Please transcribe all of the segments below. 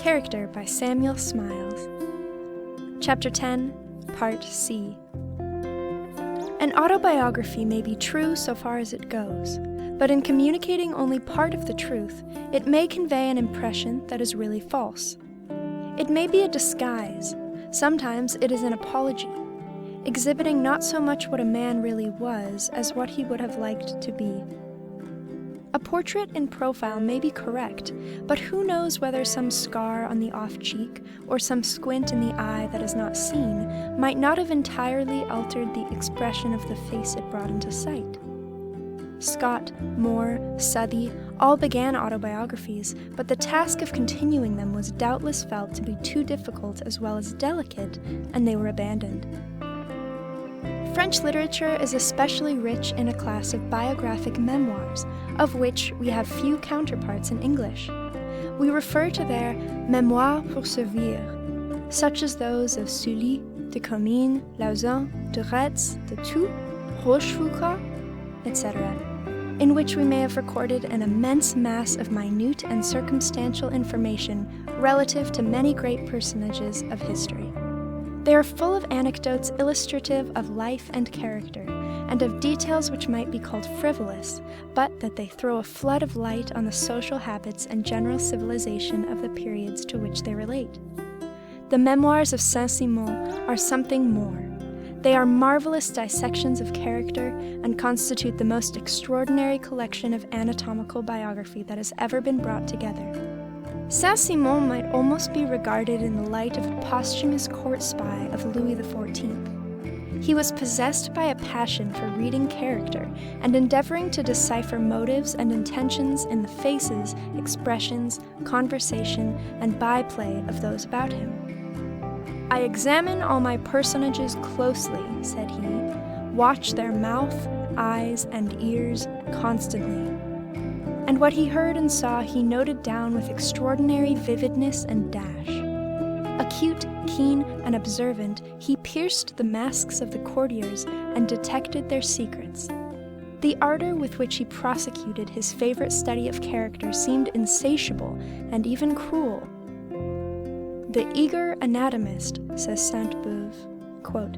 Character by Samuel Smiles. Chapter 10, Part C. An autobiography may be true so far as it goes, but in communicating only part of the truth, it may convey an impression that is really false. It may be a disguise. Sometimes it is an apology, exhibiting not so much what a man really was as what he would have liked to be. A portrait in profile may be correct, but who knows whether some scar on the off cheek or some squint in the eye that is not seen might not have entirely altered the expression of the face it brought into sight. Scott, Moore, Southey all began autobiographies, but the task of continuing them was doubtless felt to be too difficult as well as delicate, and they were abandoned. French literature is especially rich in a class of biographic memoirs, of which we have few counterparts in English. We refer to their mémoires pour servir, such as those of Sully, de Comines, Lauzun, de Retz, de Thou, Rochefoucauld, etc., in which we may have recorded an immense mass of minute and circumstantial information relative to many great personages of history. They are full of anecdotes illustrative of life and character, and of details which might be called frivolous, but that they throw a flood of light on the social habits and general civilization of the periods to which they relate. The memoirs of Saint-Simon are something more. They are marvelous dissections of character and constitute the most extraordinary collection of anatomical biography that has ever been brought together. Saint-Simon might almost be regarded in the light of a posthumous court spy of Louis XIV. He was possessed by a passion for reading character and endeavoring to decipher motives and intentions in the faces, expressions, conversation, and byplay of those about him. "I examine all my personages closely," said he, "watch their mouth, eyes, and ears constantly." And what he heard and saw he noted down with extraordinary vividness and dash. Acute, keen, and observant, he pierced the masks of the courtiers and detected their secrets. The ardor with which he prosecuted his favorite study of character seemed insatiable and even cruel. "The eager anatomist," says Sainte-Beuve, quote,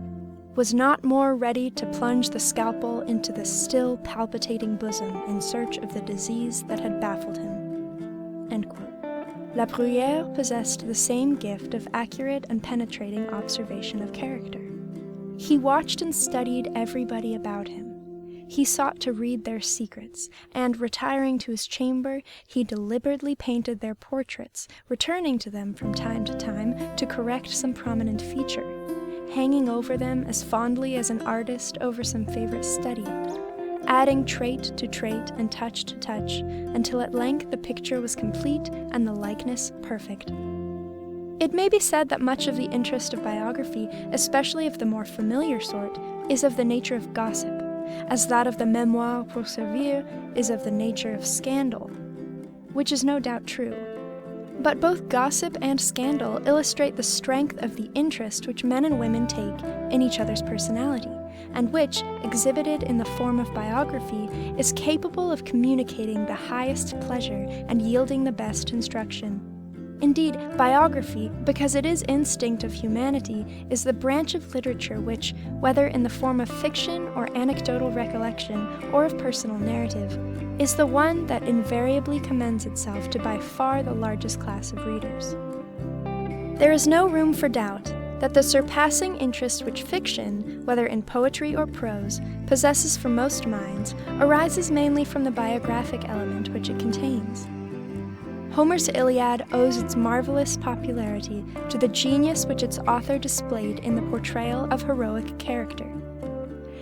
"was not more ready to plunge the scalpel into the still palpitating bosom in search of the disease that had baffled him." End quote. La Bruyère possessed the same gift of accurate and penetrating observation of character. He watched and studied everybody about him. He sought to read their secrets, and, retiring to his chamber, he deliberately painted their portraits, returning to them from time to time to correct some prominent feature, hanging over them as fondly as an artist over some favorite study, adding trait to trait and touch to touch, until at length the picture was complete and the likeness perfect. It may be said that much of the interest of biography, especially of the more familiar sort, is of the nature of gossip, as that of the mémoires pour servir is of the nature of scandal, which is no doubt true. But both gossip and scandal illustrate the strength of the interest which men and women take in each other's personality, and which, exhibited in the form of biography, is capable of communicating the highest pleasure and yielding the best instruction. Indeed, biography, because it is instinct of humanity, is the branch of literature which, whether in the form of fiction or anecdotal recollection or of personal narrative, is the one that invariably commends itself to by far the largest class of readers. There is no room for doubt that the surpassing interest which fiction, whether in poetry or prose, possesses for most minds arises mainly from the biographic element which it contains. Homer's Iliad owes its marvelous popularity to the genius which its author displayed in the portrayal of heroic character.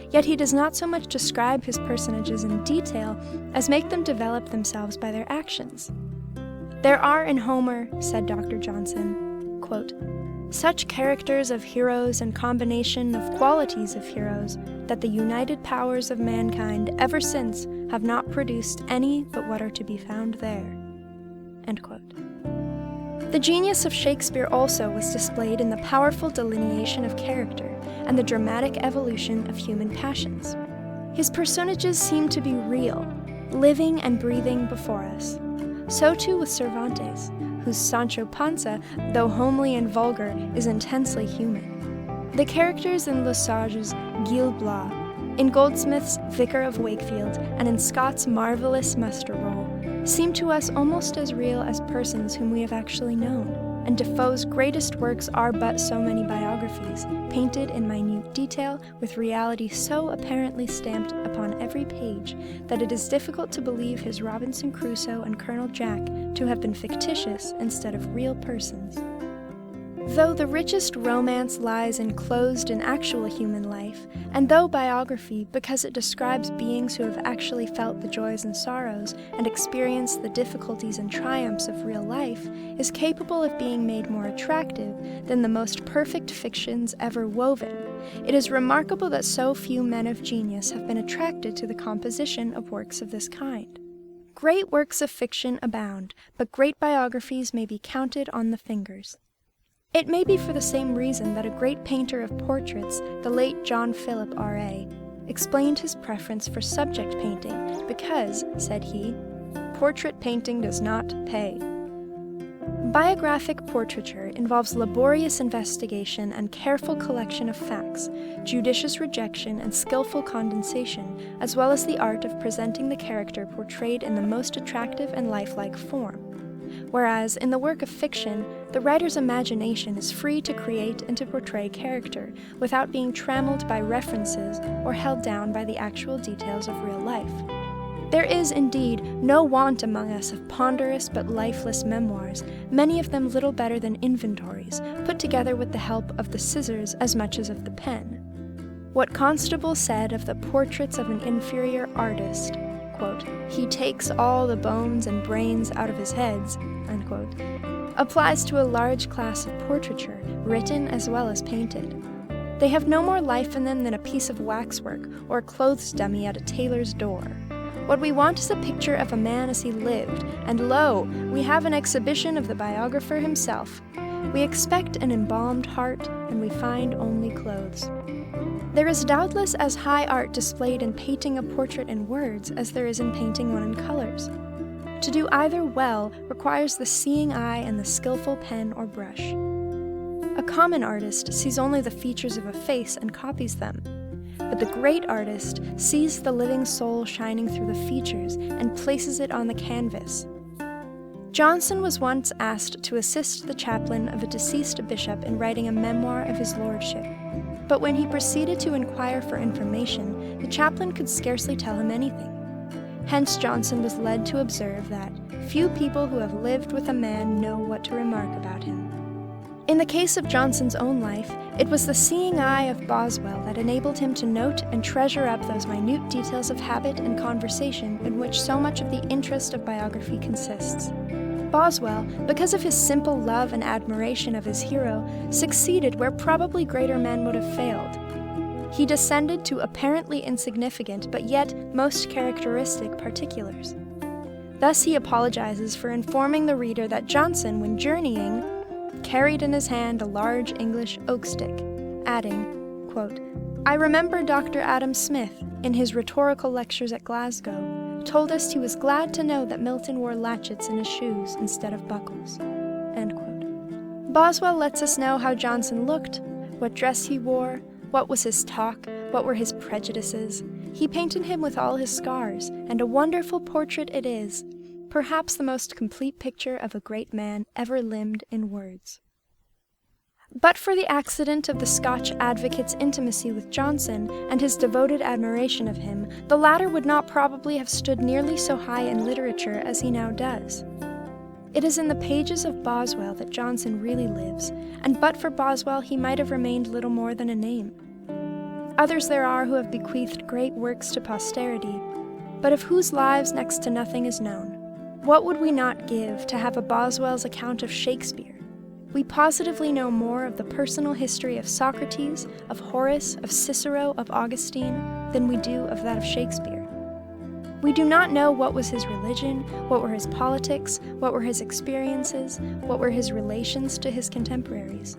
Yet he does not so much describe his personages in detail as make them develop themselves by their actions. "There are in Homer," said Dr. Johnson, quote, "such characters of heroes and combination of qualities of heroes that the united powers of mankind ever since have not produced any but what are to be found there." End quote. The genius of Shakespeare also was displayed in the powerful delineation of character and the dramatic evolution of human passions. His personages seem to be real, living and breathing before us. So too with Cervantes, whose Sancho Panza, though homely and vulgar, is intensely human. The characters in Le Sage's Gil Blas, in Goldsmith's Vicar of Wakefield, and in Scott's marvelous Muster Roll seem to us almost as real as persons whom we have actually known, and Defoe's greatest works are but so many biographies, painted in minute detail, with reality so apparently stamped upon every page that it is difficult to believe his Robinson Crusoe and Colonel Jack to have been fictitious instead of real persons. Though the richest romance lies enclosed in actual human life, and though biography, because it describes beings who have actually felt the joys and sorrows and experienced the difficulties and triumphs of real life, is capable of being made more attractive than the most perfect fictions ever woven, it is remarkable that so few men of genius have been attracted to the composition of works of this kind. Great works of fiction abound, but great biographies may be counted on the fingers. It may be for the same reason that a great painter of portraits, the late John Philip R.A., explained his preference for subject painting because, said he, portrait painting does not pay. Biographic portraiture involves laborious investigation and careful collection of facts, judicious rejection and skillful condensation, as well as the art of presenting the character portrayed in the most attractive and lifelike form. Whereas, in the work of fiction, the writer's imagination is free to create and to portray character without being trammeled by references or held down by the actual details of real life. There is, indeed, no want among us of ponderous but lifeless memoirs, many of them little better than inventories, put together with the help of the scissors as much as of the pen. What Constable said of the portraits of an inferior artist, quote, "He takes all the bones and brains out of his heads," unquote, applies to a large class of portraiture, written as well as painted. They have no more life in them than a piece of waxwork or a clothes dummy at a tailor's door. What we want is a picture of a man as he lived, and lo, we have an exhibition of the biographer himself. We expect an embalmed heart, and we find only clothes. There is doubtless as high art displayed in painting a portrait in words as there is in painting one in colors. To do either well requires the seeing eye and the skillful pen or brush. A common artist sees only the features of a face and copies them, but the great artist sees the living soul shining through the features and places it on the canvas. Johnson was once asked to assist the chaplain of a deceased bishop in writing a memoir of his lordship. But when he proceeded to inquire for information, the chaplain could scarcely tell him anything. Hence Johnson was led to observe that few people who have lived with a man know what to remark about him. In the case of Johnson's own life, it was the seeing eye of Boswell that enabled him to note and treasure up those minute details of habit and conversation in which so much of the interest of biography consists. Boswell, because of his simple love and admiration of his hero, succeeded where probably greater men would have failed. He descended to apparently insignificant but yet most characteristic particulars. Thus he apologizes for informing the reader that Johnson, when journeying, carried in his hand a large English oak stick, adding, quote, "I remember Dr. Adam Smith, in his rhetorical lectures at Glasgow, told us he was glad to know that Milton wore latchets in his shoes instead of buckles." End quote. Boswell lets us know how Johnson looked, what dress he wore, what was his talk, what were his prejudices. He painted him with all his scars, and a wonderful portrait it is, perhaps the most complete picture of a great man ever limned in words. But for the accident of the Scotch advocate's intimacy with Johnson and his devoted admiration of him, the latter would not probably have stood nearly so high in literature as he now does. It is in the pages of Boswell that Johnson really lives, and but for Boswell he might have remained little more than a name. Others there are who have bequeathed great works to posterity, but of whose lives next to nothing is known. What would we not give to have a Boswell's account of Shakespeare? We positively know more of the personal history of Socrates, of Horace, of Cicero, of Augustine, than we do of that of Shakespeare. We do not know what was his religion, what were his politics, what were his experiences, what were his relations to his contemporaries.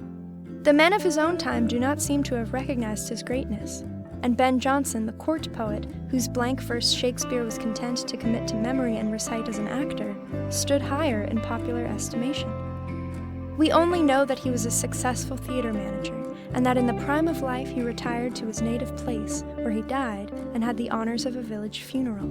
The men of his own time do not seem to have recognized his greatness. and Ben Jonson, the court poet, whose blank verse Shakespeare was content to commit to memory and recite as an actor, stood higher in popular estimation. We only know that he was a successful theater manager, and that in the prime of life he retired to his native place, where he died and had the honors of a village funeral.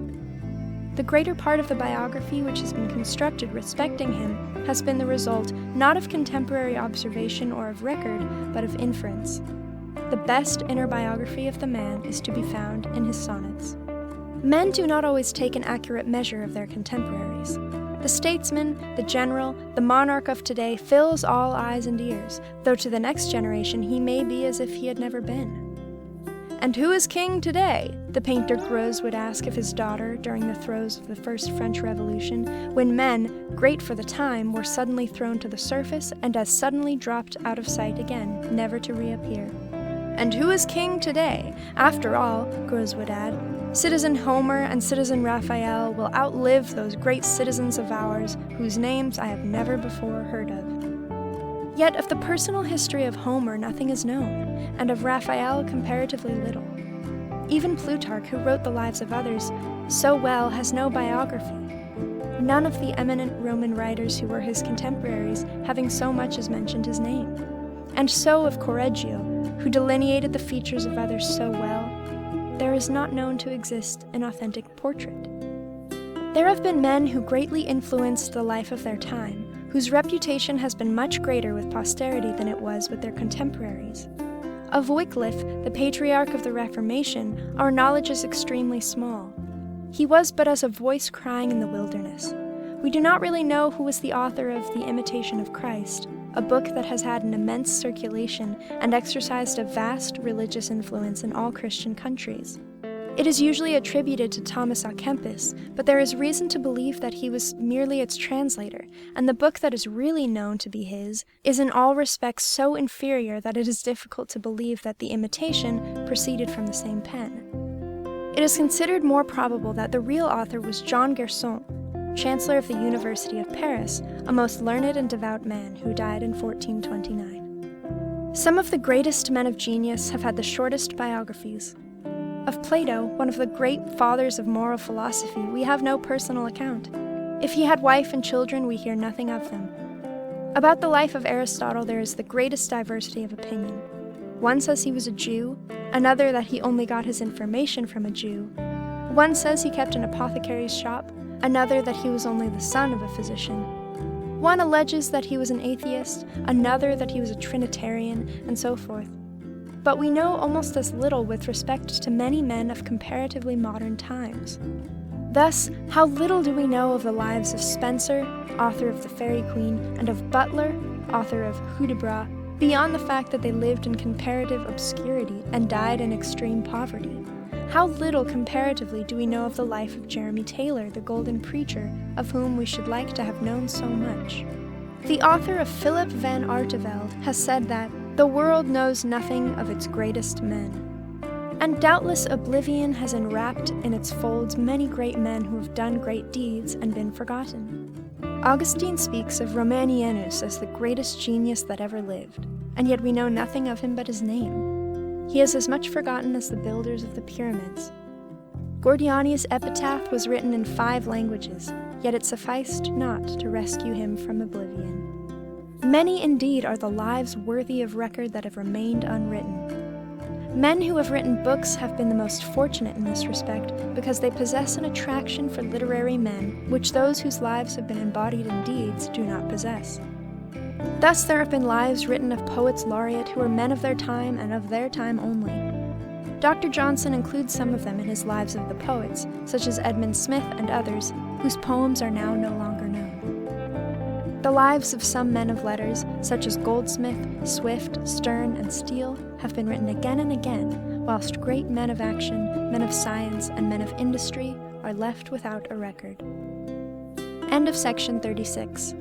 The greater part of the biography which has been constructed respecting him has been the result not of contemporary observation or of record, but of inference. The best inner biography of the man is to be found in his sonnets. Men do not always take an accurate measure of their contemporaries. The statesman, the general, the monarch of today fills all eyes and ears, though to the next generation he may be as if he had never been. "And who is king today?" the painter Greuze would ask of his daughter during the throes of the First French Revolution, when men, great for the time, were suddenly thrown to the surface and as suddenly dropped out of sight again, never to reappear. "And who is king today? After all," Greuze would add, "Citizen Homer and Citizen Raphael will outlive those great citizens of ours whose names I have never before heard of." Yet of the personal history of Homer nothing is known, and of Raphael comparatively little. Even Plutarch, who wrote the lives of others so well, has no biography. None of the eminent Roman writers who were his contemporaries having so much as mentioned his name. And so of Correggio, who delineated the features of others so well, there is not known to exist an authentic portrait. There have been men who greatly influenced the life of their time, whose reputation has been much greater with posterity than it was with their contemporaries. Of Wycliffe, the patriarch of the Reformation, our knowledge is extremely small. He was but as a voice crying in the wilderness. We do not really know who was the author of The Imitation of Christ, a book that has had an immense circulation and exercised a vast religious influence in all Christian countries. It is usually attributed to Thomas à Kempis, but there is reason to believe that he was merely its translator, and the book that is really known to be his is in all respects so inferior that it is difficult to believe that the imitation proceeded from the same pen. It is considered more probable that the real author was John Gerson, Chancellor of the University of Paris, a most learned and devout man who died in 1429. Some of the greatest men of genius have had the shortest biographies. Of Plato, one of the great fathers of moral philosophy, we have no personal account. If he had wife and children, we hear nothing of them. About the life of Aristotle, there is the greatest diversity of opinion. One says he was a Jew, another that he only got his information from a Jew. One says he kept an apothecary's shop, another that he was only the son of a physician. One alleges that he was an atheist, another that he was a Trinitarian, and so forth. But we know almost as little with respect to many men of comparatively modern times. Thus, how little do we know of the lives of Spenser, author of The Faerie Queene, and of Butler, author of Hudibras, beyond the fact that they lived in comparative obscurity and died in extreme poverty. How little comparatively do we know of the life of Jeremy Taylor, the Golden Preacher, of whom we should like to have known so much. The author of Philip van Artevelde has said that the world knows nothing of its greatest men. And doubtless oblivion has enwrapped in its folds many great men who have done great deeds and been forgotten. Augustine speaks of Romanianus as the greatest genius that ever lived, and yet we know nothing of him but his name. He is as much forgotten as the builders of the pyramids. Gordiani's epitaph was written in 5 languages, yet it sufficed not to rescue him from oblivion. Many indeed are the lives worthy of record that have remained unwritten. Men who have written books have been the most fortunate in this respect because they possess an attraction for literary men which those whose lives have been embodied in deeds do not possess. Thus there have been lives written of poets laureate who were men of their time and of their time only. Dr. Johnson includes some of them in his lives of the poets, such as Edmund Smith and others, whose poems are now no longer known. The lives of some men of letters, such as Goldsmith, Swift, Sterne, and Steele, have been written again and again, whilst great men of action, men of science, and men of industry are left without a record. End of section 36.